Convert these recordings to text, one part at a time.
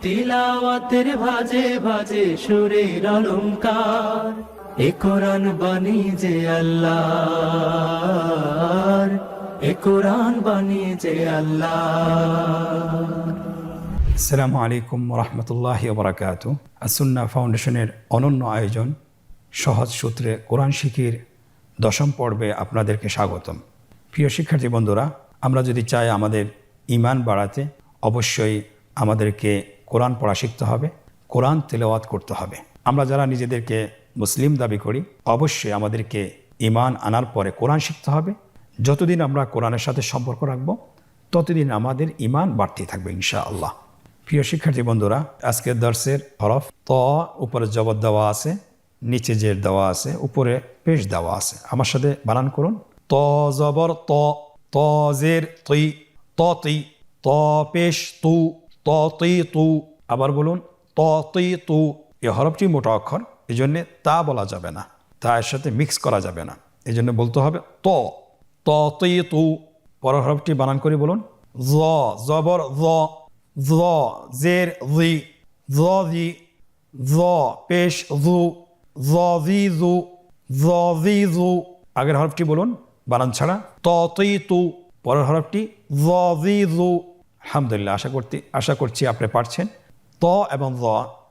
তিলাওয়াতের ভাজে ভাজে সুরের অলংকার, এ কোরআন বাণী যে আল্লাহর, এ কোরআন বাণী যে আল্লাহর। আসসালামু আলাইকুম রহমতুল্লাহি ওবরাকাতু। আসুন্না ফাউন্ডেশনের অনন্য আয়োজন সহজ সূত্রে কোরআন শিখির 10ম পর্বে আপনাদেরকে স্বাগতম। প্রিয় শিক্ষার্থী বন্ধুরা, আমরা যদি চাই আমাদের ঈমান বাড়াতে, অবশ্যই আমাদেরকে কোরআন পড়া শিখতে হবে, কোরআন তেলাওয়াত করতে হবে। আমরা যারা নিজেদেরকে মুসলিম দাবি করি, অবশ্যই আমাদেরকে ঈমান আনার পরে কোরআন শিখতে হবে। যতদিন আমরা কোরআনের সাথে সম্পর্ক রাখব, ততদিন আমাদের ঈমান বাড়তেই থাকবে ইনশাআল্লাহ। প্রিয় শিক্ষার্থী বন্ধুরা, আজকের দর্শের হরফ ত, উপরে জবর দেওয়া আছে, নিচে জের দেওয়া আছে, উপরে পেশ দেওয়া আছে। আমার সাথে বানান করুন। ত জবর ত, ত জের তুই, ত তুই, ত পেশ তু, ত তুই তু। আবার বলুন ত তুই তু। এই হরফটি মোটা অক্ষর, এই জন্যে তা বলা যাবে না, তা এর সাথে মিক্স করা যাবে না, এই জন্য বলতে হবে ত, ত তুই তু। পরের হরফটি বানান করে বলুন। জ জবর জ, জ জের জি, জ জি, জ পেশ জু, জ জি জু, জ জি জু। আগের হরফটি বলুন বানান ছাড়া। ত তুই তু। পরের হরফটি জ জি জু। আলহামদুলিল্লাহ, আশা করছি আপনি পারছেন। ত এবং জ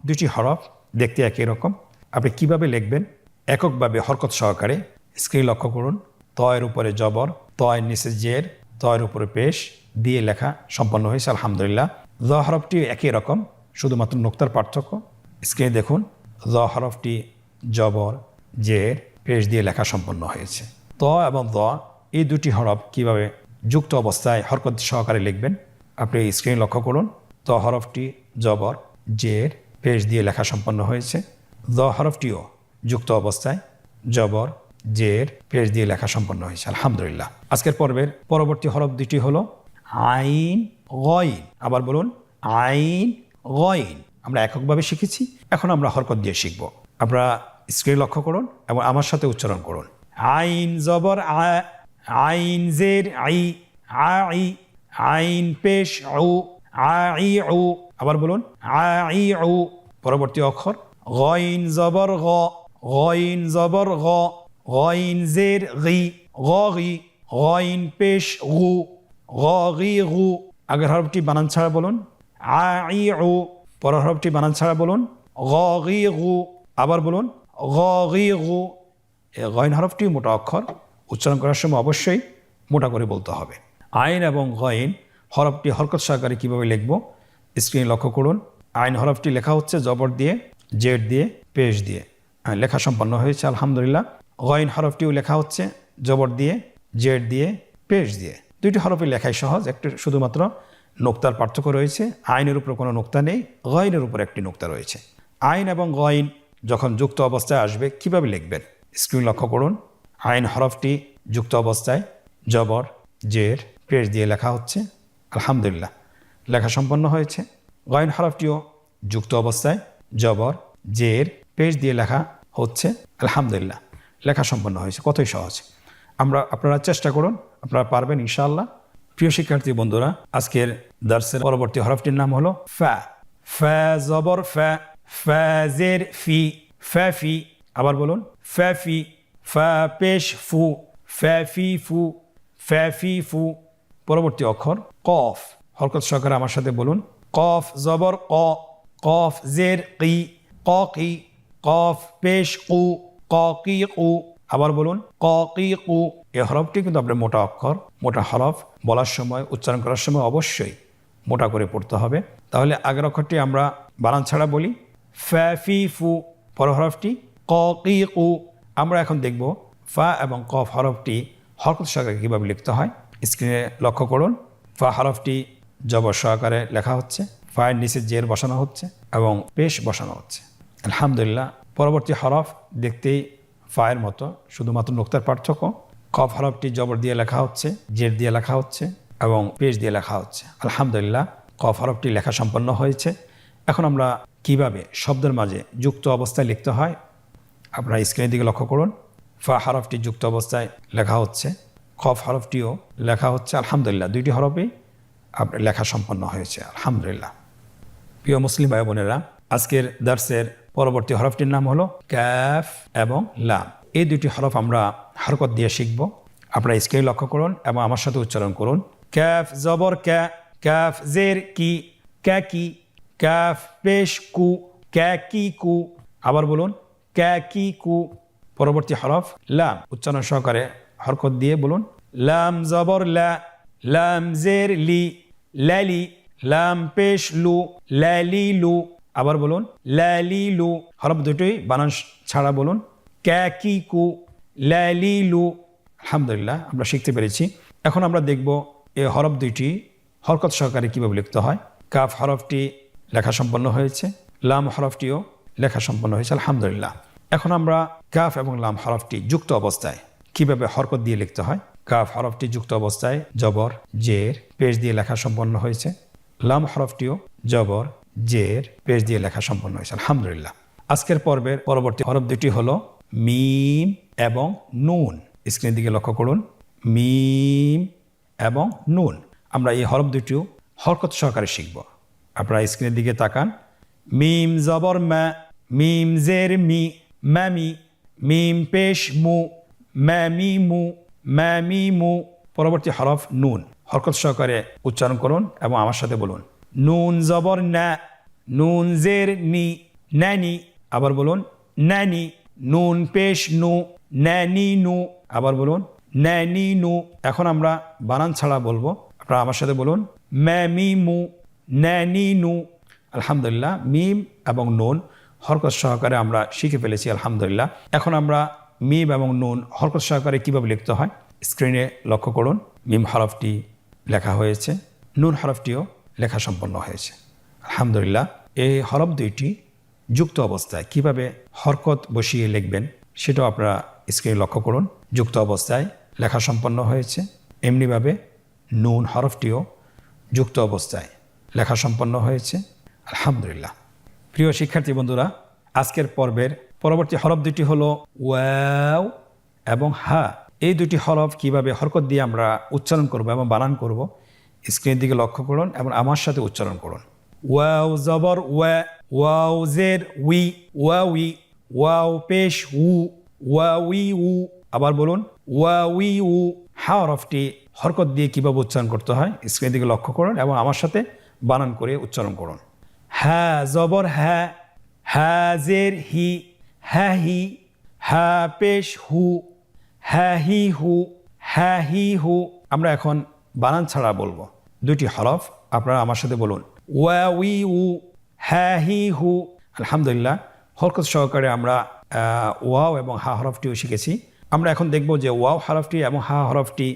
দুটি হরফ দেখতে একই রকম। আপনি কিভাবে লিখবেন এককভাবে হরকত সহকারে স্ক্রিন লক্ষ্য করুন। ত এর উপরে জবর, ত এর নিচে জের, ত এর উপরে পেশ দিয়ে লেখা সম্পন্ন হয়েছে আলহামদুলিল্লাহ। জ হরফটি একই রকম, শুধুমাত্র নোক্তার পার্থক্য। স্ক্রিনে দেখুন, জ হরফটি জবর, জের, পেশ দিয়ে লেখা সম্পন্ন হয়েছে। ত এবং জ এই দুটি হরফ কিভাবে যুক্ত অবস্থায় হরকত সহকারে লিখবেন আপনি স্ক্রিনে লক্ষ্য করুন। ত হরফটি জবর, জের, পেশ দিয়ে লেখা সম্পন্ন হয়েছে। জ হরফটিও যুক্ত অবস্থায় জবর, জের, পেশ দিয়ে লেখা সম্পন্ন হয়েছে আলহামদুলিল্লাহ। আজকের পর্বের পরবর্তী হরফ দুটি হলো আইন, গইন। আবার বলুন আইন, গইন। আমরা এককভাবে শিখেছি, এখন আমরা হরকত দিয়ে শিখব। আপনারা স্ক্রিনে লক্ষ্য করুন এবং আমার সাথে উচ্চারণ করুন। আইন জবর আ, আইন জের আই, আই, আইন পেশ উ, আই উ। আবার বলুন আই উ। পরবর্তী অক্ষর গইন জবর গ, গইন জবর গ, গইন জের গি, গি, গইন পেশ গু, গি গু। আগের হরফটি বানান ছাড়া বলুন আই উ। পরের হরফটি বানান ছাড়া বলুন গি গু। আবার বলুন গি গু। এই গইন হরফটি মোটা অক্ষর, উচ্চারণ করার সময় অবশ্যই মোটা করে বলতে হবে। আইন এবং গইন হরফটি হরকত সহকারে কীভাবে লিখব স্ক্রিনে লক্ষ্য করুন। আইন হরফটি লেখা হচ্ছে জবর দিয়ে, জেড দিয়ে, পেশ দিয়ে। লেখা সম্পন্ন হয়েছে আলহামদুলিল্লাহ। গইন হরফটিও লেখা হচ্ছে জবর দিয়ে, জেড দিয়ে, পেশ দিয়ে। দুইটি হরফের লেখাই সহজ, একটু শুধুমাত্র নোক্তার পার্থক্য রয়েছে। আইনের উপর কোনো নোক্তা নেই, গইনের উপর একটি নোক্তা রয়েছে। আইন এবং গইন যখন যুক্ত অবস্থায় আসবে কিভাবে লিখবেন স্ক্রিন লক্ষ্য করুন। আইন হরফটি যুক্ত অবস্থায় জবর, জের, পেশ দিয়ে লেখা হচ্ছে আলহামদুলিল্লাহ, লেখা সম্পন্ন হয়েছে। গইন হরফটিও যুক্ত অবস্থায় জবর, জের, পেশ দিয়ে লেখা হচ্ছে আলহামদুলিল্লাহ, লেখা সম্পন্ন হয়েছে। কতই সহজ। আপনারা চেষ্টা করুন, আপনারা পারবেন ইনশাআল্লাহ। প্রিয় শিক্ষার্থী বন্ধুরা, আজকের দার্সের পরবর্তী হরফটির নাম হলো ফা। ফা জবর ফা, ফা জের ফি, ফা ফি। আবার বলুন ফা ফি। ফা পেশ ফু, ফা ফি ফু, ফা ফি ফু। পরবর্তী অক্ষর কফ। হরকত সহকারে আমার সাথে বলুন কফ জবর ক, কফ জের কি, ক কি। কফ পেশ কু, ক কি কু। আবার বলুন ক কি কু। এই হরফটি কিন্তু আপনার মোটা অক্ষর, মোটা হরফ, বলার সময় উচ্চারণ করার সময় অবশ্যই মোটা করে পড়তে হবে। তাহলে আগের অক্ষরটি আমরা বানান ছাড়া বলি ফা ফি ফু, পরের হরফটি ক কি কু। আমরা এখন দেখব ফা এবং কফ হরফটি হরকত সহকারে কীভাবে লিখতে হয়। স্ক্রিনে লক্ষ্য করুন। ফা হরফটি জবর সহকারে লেখা হচ্ছে, ফায়ের নিচে জের বসানো হচ্ছে এবং পেশ বসানো হচ্ছে আলহামদুলিল্লাহ। পরবর্তী হরফ দেখতেই ফায়ের মতো, শুধুমাত্র নোক্তার পার্থক্য। কফ হরফটি জবর দিয়ে লেখা হচ্ছে, জের দিয়ে লেখা হচ্ছে এবং পেশ দিয়ে লেখা হচ্ছে আলহামদুলিল্লাহ। কফ হরফটি লেখা সম্পন্ন হয়েছে। এখন আমরা কিভাবে শব্দের মাঝে যুক্ত অবস্থায় লিখতে হয় আপনারা স্ক্রিনের দিকে লক্ষ্য করুন। ফা হরফটি যুক্ত অবস্থায় লেখা হচ্ছে, কফ হরফটিও লেখা হচ্ছে আলহামদুলিল্লাহ। দুইটি হরফেই আপনার লেখা সম্পন্ন হয়েছে আলহামদুলিল্লাহ। প্রিয় মুসলিম ভাই বোনেরা, আজকের দার্সের পরবর্তী হরফটির নাম হলো কাফ এবং লাম। এই দুটি হরফ আমরা হরকত দিয়ে শিখব। আপনারা স্কেল লক্ষ্য করুন এবং আমার সাথে উচ্চারণ করুন। কাফ জবর কা, কাফ জের কি, কা কি, কাফ পেশ কু, কা কি কু। আবার বলুন কা কি কু। পরবর্তী হরফ লাম, উচ্চারণ সহকারে হরকত দিয়ে বলুন লাম জবর লা, লাম জের লি, লালি, লাম পেশ লু, লালি লু। আবার বলুন লালি লু। হরফ দুটোই বানান ছাড়া বলুন কা কি কু, লালি লু। আলহামদুলিল্লাহ, আমরা শিখতে পেরেছি। এখন আমরা দেখব এই হরফ দুইটি হরকত সহকারে কিভাবে লিখতে হয়। কাফ হরফটি লেখা সম্পন্ন হয়েছে, লাম হরফটিও লেখা সম্পন্ন হয়েছে আলহামদুলিল্লাহ। এখন আমরা কাফ এবং লাম হরফটি যুক্ত অবস্থায় কিভাবে হরকত দিয়ে লিখতে হয়। কাফ হরফটি যুক্ত অবস্থায় জবর জের পেশ দিয়ে লেখা সম্পন্ন হয়েছে। লাম হরফটিও জবর জের পেশ দিয়ে লেখা সম্পন্ন হয়েছে আলহামদুলিল্লাহ। আজকের পর্বের পরবর্তী হরফ দুটি হলো মিম এবং নুন। স্ক্রিনের দিকে লক্ষ্য করুন, মিম এবং নুন। আমরা এই হরফ দুটিও হরকত সহকারে শিখব। আপনারা স্ক্রিনের দিকে তাকান। মিম জবর মা, মিম জের মি, মামি, মিম পেশ মু, মামি মু, মামি মু। পরবর্তী হরফ নুন, হরকত সহকারে উচ্চারণ করুন এবং আমার সাথে বলুন নুন জবর না, নুন জের নি, নানি। আবার বলুন নানি, নুন পেশ নু, নানি নু। আবার বলুন নানি নু। এখন আমরা বানান ছাড়া বলবো, আপনারা আমার সাথে বলুন মামি মু, নানি নু। আলহামদুলিল্লাহ, মিম এবং নুন হরকত সহকারে আমরা শিখে ফেলেছি আলহামদুলিল্লাহ। এখন আমরা মিম এবং নুন হরকত সহকারে কিভাবে লিখতে হয় স্ক্রিনে লক্ষ্য করুন। মিম হরফটি লেখা হয়েছে, নুন হরফটিও লেখা সম্পন্ন হয়েছে আলহামদুলিল্লাহ। এই হরফ দুইটি যুক্ত অবস্থায় কিভাবে হরকত বসিয়ে লিখবেন সেটাও আপনারা স্ক্রিনে লক্ষ্য করুন। যুক্ত অবস্থায় লেখা সম্পন্ন হয়েছে, এমনিভাবে নুন হরফটিও যুক্ত অবস্থায় লেখা সম্পন্ন হয়েছে আলহামদুলিল্লাহ। প্রিয় শিক্ষার্থী বন্ধুরা, আজকের পর্বের পরবর্তী হরফ দুটি হলো ওয়াও এবং হা। এই দুটি হরফ কিভাবে হরকত দিয়ে আমরা উচ্চারণ করব এবং বানান করব স্ক্রিনের দিকে লক্ষ্য করুন এবং আমার সাথে উচ্চারণ করুন। ওয়াও জবর ওয়া, ওয়াও জের উই, ওয়াউই, ওয়াও পেশ উ, ওয়াউই উ। আবার বলুন ওয়াউই উ। হা হরফটি হরকত দিয়ে কিভাবে উচ্চারণ করতে হয় স্ক্রিনের দিকে লক্ষ্য করুন এবং আমার সাথে বানান করে উচ্চারণ করুন। হা জবর হা, হা জের হি, হা হি, হা পেশ হু, হা হি হু, হা হি হু। আমরা এখন বানান ছাড়া বলবো দুটি হরফ, আপনারা আমার সাথে বলুন ওয়াউই উ, হা হি হু। আলহামদুলিল্লাহ, হরকত সহকারে আমরা ওয়াও এবং হা হরফটিও শিখেছি। আমরা এখন দেখব যে ওয়াও হরফটি এবং হা হরফটি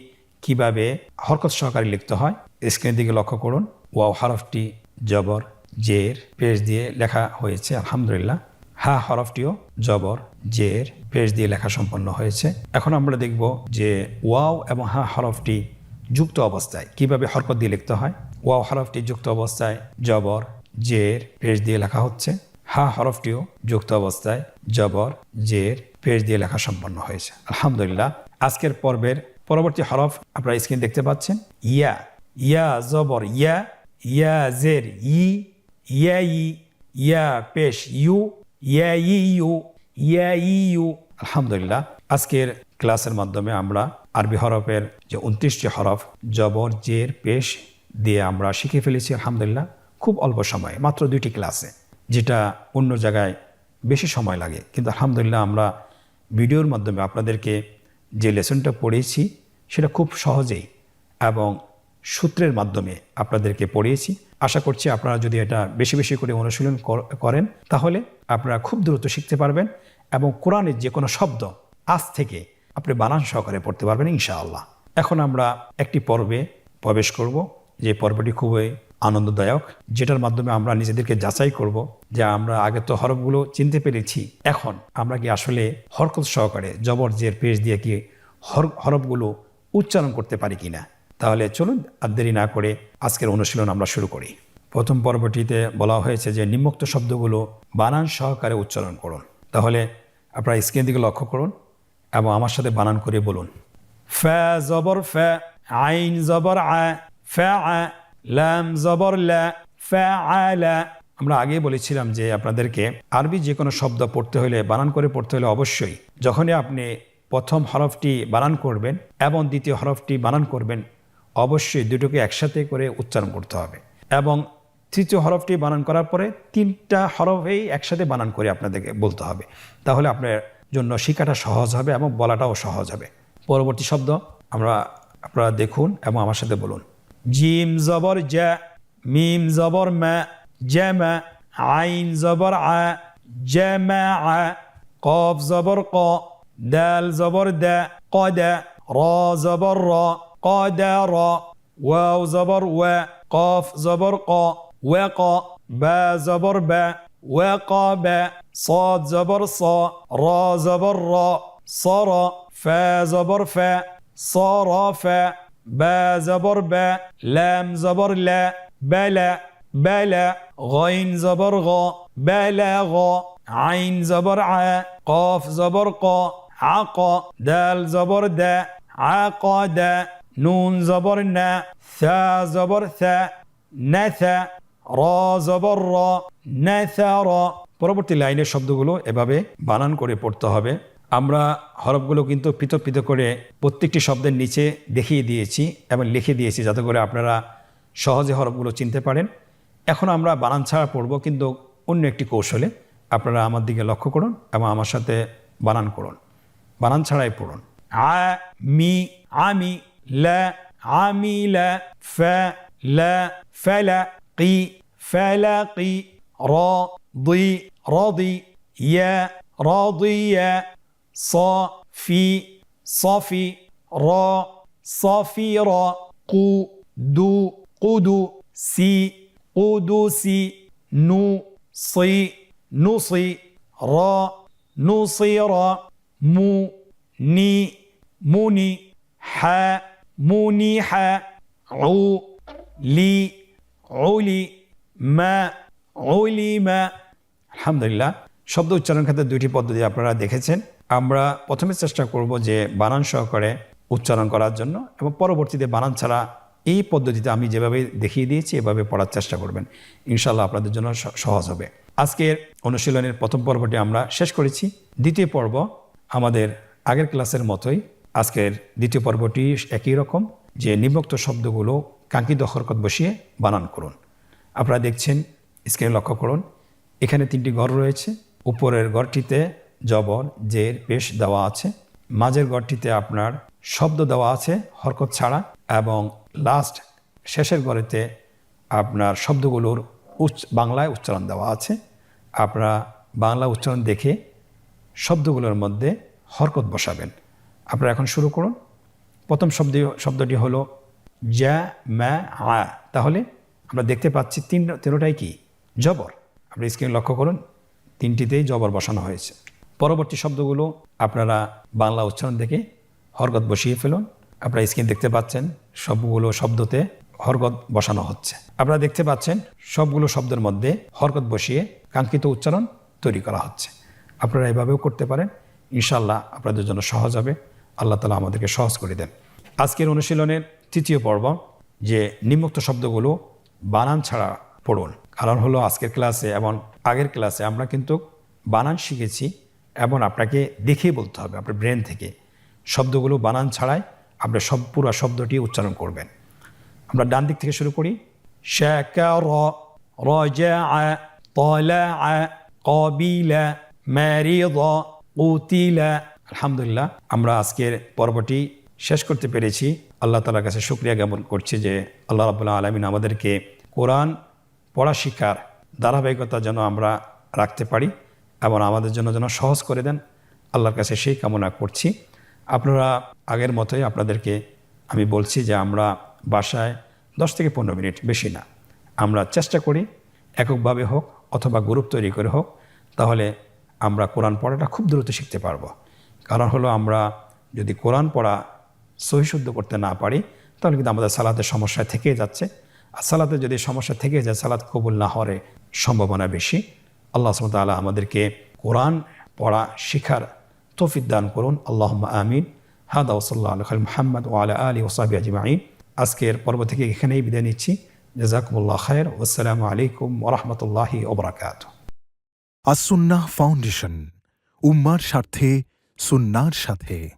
কিভাবে হরকত সহকারে লিখতে হয় স্ক্রিনের দিকে লক্ষ্য করুন। ওয়াও হরফটি জবর জের পেশ দিয়ে লেখা হয়েছে আলহামদুলিল্লাহ। হা হরফটিও জবর জের পেশ দিয়ে লেখা সম্পন্ন হয়েছে। এখন আমরা দেখব যে ওয়াও এবং হা হরফটি যুক্ত অবস্থায় কিভাবে হরকত দিয়ে লিখতে হয়। ওয়াও হরফটি যুক্ত অবস্থায় জবর জের পেশ দিয়ে লেখা হচ্ছে। হা হরফটিও যুক্ত অবস্থায় জবর জের পেশ দিয়ে লেখা সম্পন্ন হয়েছে আলহামদুলিল্লাহ। আজকের পর্বের পরবর্তী হরফ আপনারা স্ক্রিন দেখতে পাচ্ছেন ইয়া। ইয়া জবর ইয়া, ইয়া জের ই, ইয়া ই, ইয়া পেশ ইউ, ইয়া ই ইউ, ইয়া ই ইউ। আলহামদুলিল্লাহ, আজকের ক্লাসের মাধ্যমে আমরা আরবি হরফের যে 29টি হরফ জবর জের পেশ দিয়ে আমরা শিখে ফেলেছি আলহামদুলিল্লাহ। খুব অল্প সময়ে, মাত্র 2টি ক্লাসে, যেটা অন্য জায়গায় বেশি সময় লাগে, কিন্তু আলহামদুলিল্লাহ আমরা ভিডিওর মাধ্যমে আপনাদেরকে যে লেসনটা পড়িয়েছি সেটা খুব সহজেই এবং সূত্রের মাধ্যমে আপনাদেরকে পড়িয়েছি। আশা করছি আপনারা যদি এটা বেশি বেশি করে অনুশীলন করেন তাহলে আপনারা খুব দ্রুত শিখতে পারবেন এবং কোরআনের যে কোনো শব্দ আজ থেকে আপনি বানান সহকারে পড়তে পারবেন ইনশাআল্লাহ। এখন আমরা একটি পর্বে প্রবেশ করব, যে পর্বটি খুবই আনন্দদায়ক, যেটার মাধ্যমে আমরা নিজেদেরকে যাচাই করব যে আমরা আগে তো হরফগুলো চিনতে পেরেছি, এখন আমরা কি আসলে হরকত সহকারে জবর জের পেশ দিয়ে কি হরফগুলো উচ্চারণ করতে পারি কিনা। তাহলে চলুন আর দেরি না করে আজকের অনুশীলন আমরা শুরু করি। প্রথম পর্বটিতে বলা হয়েছে যে নিম্নোক্ত শব্দগুলো বানান সহকারে উচ্চারণ করুন। তাহলে আপনারা স্ক্রিনের দিকে লক্ষ্য করুন এবং আমার সাথে বানান করে বলুন। ফা জবর ফা, আইন জবর আ, ফা আ, লাম জবর লা, ফা আলা, আমরা আগেই বলেছিলাম যে আপনাদেরকে আরবি যে কোনো শব্দ পড়তে হলে বানান করে পড়তে হলে অবশ্যই যখনই আপনি প্রথম হরফটি বানান করবেন এবং দ্বিতীয় হরফটি বানান করবেন অবশ্যই দুটোকে একসাথে করে উচ্চারণ করতে হবে এবং তৃতীয় হরফটি বানান করার পরে 3টা হরফেই একসাথে বানান করে আপনাদেরকে বলতে হবে। তাহলে আপনার জন্য শেখাটা সহজ হবে এবং বলাটাও সহজ হবে। পরবর্তী শব্দ আপনারা দেখুন এবং আমার সাথে বলুন। জিম জবর জা, মিম জবর মা, জামা, আইন জবর আ, জামা আ, কফ জবর ক, দাল জবর দা, কদা, র জবর র, কদা র, ওয়াও জবর ওয়া, কফ জবর ক, ওয়াক, বা জবর বা, ওয়াকাব, صاد زبر صا، را زبر را، صر، فا زبر فا، صرف، با زبر با، لام زبر لا، بلا بلا، غين زبر غا، بلغ، عين زبر ع، قاف زبر قا، عقا، دال زبر دا، عقد، نون زبر نا، ثا زبر ثا، نثا، را زبر را، نثر। পরবর্তী লাইনের শব্দগুলো এভাবে বানান করে পড়তে হবে। আমরা হরফগুলো কিন্তু পৃথক পৃথক করে প্রত্যেকটি শব্দের নিচে দেখিয়ে দিয়েছি এবং লিখে দিয়েছি যাতে করে আপনারা সহজে হরফগুলো চিনতে পারেন। এখন আমরা বানান ছাড়া পড়ব কিন্তু অন্য একটি কৌশলে। আপনারা আমার দিকে লক্ষ্য করুন এবং আমার সাথে বানান করুন। বানান ছাড়াই পড়ুন। আ মি আমি, লা আমিলা, ফা লা ফালা, কি ফালাকি, রা ضي راضي، يا راضية، صافي صافي، را صافيرا، قو دو قدو، سي قدوسي، نو صي نصي، را نصيرا، مو ني مني، حا منيحا، عو لي علي، ما علما। আলহামদুলিল্লাহ, শব্দ উচ্চারণ ক্ষেত্রে 2টি পদ্ধতি আপনারা দেখেছেন। আমরা প্রথমে চেষ্টা করব যে বানান সহকারে উচ্চারণ করার জন্য এবং পরবর্তীতে বানান ছাড়া এই পদ্ধতিতে আমি যেভাবে দেখিয়ে দিয়েছি এভাবে পড়ার চেষ্টা করবেন। ইনশাআল্লাহ আপনাদের জন্য সহজ হবে। আজকের অনুশীলনের প্রথম পর্বটি আমরা শেষ করেছি। দ্বিতীয় পর্ব আমাদের আগের ক্লাসের মতোই। আজকের দ্বিতীয় পর্বটি একই রকম, যে নিম্নোক্ত শব্দগুলো কাঙ্ক্ষিত হরকত বসিয়ে বানান করুন। আপনারা দেখছেন, স্ক্রিনে লক্ষ্য করুন, এখানে 3টি ঘর রয়েছে। উপরের ঘরটিতে জবর জের পেশ দেওয়া আছে, মাঝের ঘরটিতে আপনার শব্দ দেওয়া আছে হরকত ছাড়া, এবং লাস্ট শেষের ঘরেতে আপনার শব্দগুলোর বাংলায় উচ্চারণ দেওয়া আছে। আপনারা বাংলা উচ্চারণ দেখে শব্দগুলোর মধ্যে হরকত বসাবেন। আপনারা এখন শুরু করুন। প্রথম শব্দটি হলো জা মা আ। তাহলে আমরা দেখতে পাচ্ছি তিনটাই কি জবর। আপনি স্ক্রিনে লক্ষ্য করুন, 3টিতেই জবর বসানো হয়েছে। পরবর্তী শব্দগুলো আপনারা বাংলা উচ্চারণ দেখে হরকত বসিয়ে ফেলুন। আপনারা স্ক্রিন দেখতে পাচ্ছেন সবগুলো শব্দতে হরকত বসানো হচ্ছে। আপনারা দেখতে পাচ্ছেন সবগুলো শব্দের মধ্যে হরকত বসিয়ে কাঙ্ক্ষিত উচ্চারণ তৈরি করা হচ্ছে। আপনারা এভাবেও করতে পারেন। ইনশাআল্লাহ আপনাদের জন্য সহজ হবে। আল্লাহ তাআলা আমাদেরকে সহজ করে দেন। আজকের অনুশীলনের 3য় পর্ব, যে নিম্নোক্ত শব্দগুলো বানান ছাড়া পড়ুন। কারণ হলো আজকের ক্লাসে এবং আগের ক্লাসে আমরা কিন্তু বানান শিখেছি এবং আপনাকে দেখেই বলতে হবে আপনার ব্রেন থেকে। শব্দগুলো বানান ছাড়াই আপনি পুরো শব্দটি উচ্চারণ করবেন। আমরা ডান দিক থেকে শুরু করি। শাকারা, রাজাআ, তালাআ, কাবিলা, মারিদা, কুতিলা। আলহামদুলিল্লাহ, আমরা আজকের পর্বটি শেষ করতে পেরেছি। আল্লাহ তাআলার কাছে শুকরিয়া জ্ঞাপন করছি যে আল্লাহ রাব্বুল আলামিন আমাদেরকে কোরআন পড়া শিক্ষার ধারাবাহিকতা যেন আমরা রাখতে পারি এবং আমাদের জন্য যেন সহজ করে দেন। আল্লাহর কাছে সেই কামনা করছি। আপনারা আগের মতোই আপনাদেরকে আমি বলছি যে আমরা বাসায় 10 থেকে 15 মিনিট, বেশি না, আমরা চেষ্টা করি এককভাবে হোক অথবা গ্রুপ তৈরি করে হোক, তাহলে আমরা কোরআন পড়াটা খুব দ্রুত শিখতে পারবো। কারণ হলো আমরা যদি কোরআন পড়া সহিশুদ্ধ করতে না পারি তাহলে কিন্তু আমাদের সালাতের সমস্যা থেকে যাচ্ছে। আর সালাতে যদি সমস্যা থেকে যায় সালাত কবুল না হওয়ার সম্ভাবনা বেশি। আল্লাহ সুবহানাহু ওয়া তাআলা আমাদেরকে কোরআন পড়া শিখার তৌফিক দান করুন। আল্লাহুম্মা আমিন। হাদা ওয়া সাল্লাল্লাহু আলা মুহাম্মদ ওয়া আলা আলিহি ওয়া সাহবিহি আজমাইন। আজকের পর্ব থেকে এখানেই বিদায় নিচ্ছি। জাযাকুমুল্লাহ খায়র। ওয়াসসালামু আলাইকুম ওয়া রাহমাতুল্লাহি ওয়া বারাকাতুহু। আসুন্নাহ ফাউন্ডেশন, উম্মার স্বার্থে সুন্নাহর সাথে।